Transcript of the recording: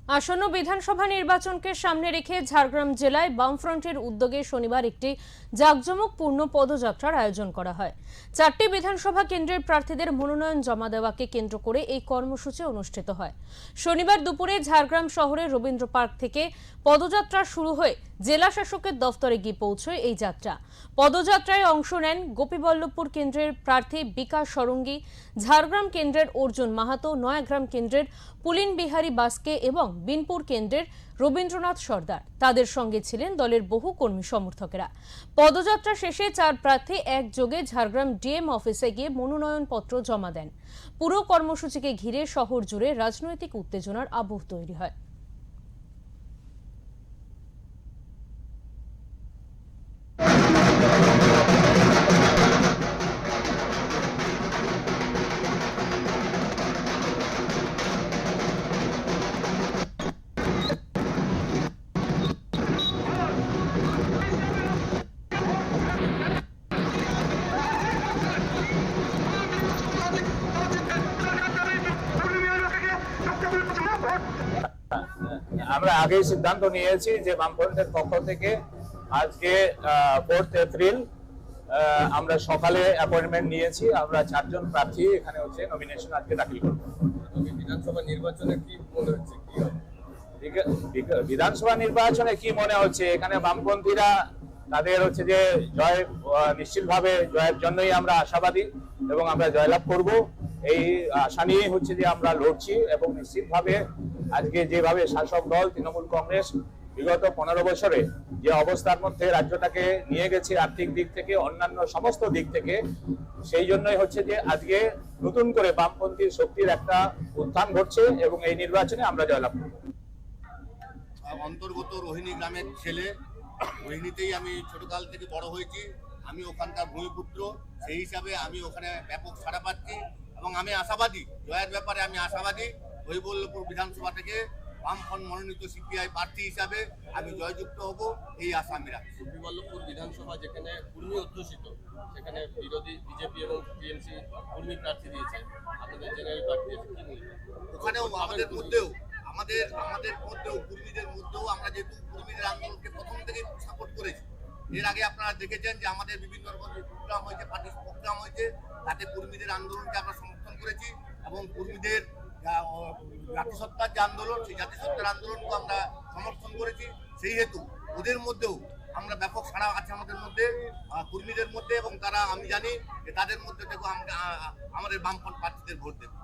আসন্ন বিধানসভা নির্বাচনকে সামনে রেখে ঝাড়গ্রাম জেলায় বামফ্রন্টের উদ্যোগে শনিবার একটি জাঁকজমকপূর্ণ পদযাত্রার আয়োজন করা হয়। 4টি বিধানসভা কেন্দ্রের প্রার্থীদের মনোনয়ন জমা দেওয়াকে কেন্দ্র করে এই কর্মসূচি অনুষ্ঠিত হয়। শনিবার দুপুরে ঝাড়গ্রাম শহরের রবীন্দ্র পার্ক থেকে পদযাত্রা শুরু হয়ে জেলা শাসকের দফতরে গিয়ে পৌঁছয় এই যাত্রা। পদযাত্রায় অংশ নেন গোপীবল্লভপুর কেন্দ্রের প্রার্থী বিকাশ সরঙ্গী, ঝাড়গ্রাম কেন্দ্রের অর্জুন মাহাতো, নয়াগ্রাম কেন্দ্রের পুলিন বিহারী বাস্কে এবং বিনপুর কেন্দ্রের রবীন্দ্রনাথ সর্দার। তাদের সঙ্গে ছিলেন দলের বহু কর্মী সমর্থকেরা। পদযাত্রা শেষে 4 প্রার্থী একযোগে ঝাড়গ্রাম ডিএম অফিসে গিয়ে মনোনয়নপত্র জমা দেন। পুরো কর্মসূচিকে ঘিরে শহর জুড়ে রাজনৈতিক উত্তেজনার আবহ তৈরি হয়। আমরা আগেই সিদ্ধান্ত নিয়েছি যে বামফ্রন্টের পক্ষ থেকে আজকে 4 এপ্রিল আমরা সকালে অ্যাপয়েন্টমেন্ট নিয়েছি। আমরা 4 জন প্রার্থী এখানে হচ্ছে নমিনেশন আজকে দাখিল করব। বিধানসভা নির্বাচনে কি মনে হচ্ছে, কি হবে বিধানসভা নির্বাচনে কি মনে হচ্ছে, এখানে বামপন্থীরা তাদের হচ্ছে যে জয় নিশ্চিতভাবে জয়ের জন্যই আমরা আশাবাদী এবং আমরা জয়লাভ করব এই আশা নিয়ে হচ্ছে যে আমরা লড়ছি। এবং নিশ্চিতভাবে আজকে যেভাবে শাসক দল তৃণমূল কংগ্রেস বিগত 15 বছরে যে অবস্থার মধ্যে রাজ্যটাকে নিয়ে গেছে আর্থিক দিক থেকে অন্যান্য সমস্ত দিক থেকে, সেই জন্যই হচ্ছে যে আজকে নতুন করে বামপন্থী শক্তির একটা উত্থান ঘটছে এবং এই নির্বাচনে আমরা জয়লাভ করব। অন্তর্গত রোহিণী গ্রামের ছেলে, রোহিণীতেই আমি ছোটকাল থেকে বড় হয়েছি। আমি ওখানকার ভূমিপুত্র, সেই হিসাবে আমি ওখানে ব্যাপক সাড়া পাচ্ছি এবং আমি আশাবাদী, জয়ের ব্যাপারে আমি আশাবাদী। গোপীবল্লভপুর বিধানসভা থেকে বামফ্রন্ট মনোনীত সিপিআই প্রার্থী হিসাবে আমি জয়যুক্ত হব, এই আশা আমি রাখছি। গোপীবল্লভপুর বিধানসভা যেখানে কর্মী অধ্যুষিত, সেখানে বিরোধী বিজেপি এবং টিএমসি কর্মী প্রার্থী দিয়েছে, আপনাদের জেনারেল প্রার্থী আছে, কি মনে হয়? ওখানেও আমাদের মধ্যেও কর্মীদের মধ্যেও আমরা যেহেতু কর্মীদের আন্দোলনকে প্রথম থেকে সাপোর্ট করেছি। এর আগে আপনারা দেখেছেন যে আমাদের বিভিন্ন রকম প্রোগ্রাম হয়েছে, পার্টি প্রোগ্রাম হয়েছে, তাতে কর্মীদের আন্দোলনকে আমরা সমর্থন করেছি এবং কর্মীদের জাতিসত্তার যে আন্দোলন, সেই জাতিসত্তার আন্দোলনকে আমরা সমর্থন করেছি। সেই হেতু ওদের মধ্যেও আমরা ব্যাপক সাড়া আছে আমাদের মধ্যে, কর্মীদের মধ্যে, এবং তারা আমি জানি যে তাদের মধ্যে থেকে আমাদের বামফ্রন্ট প্রার্থীদের ভোট দেবে।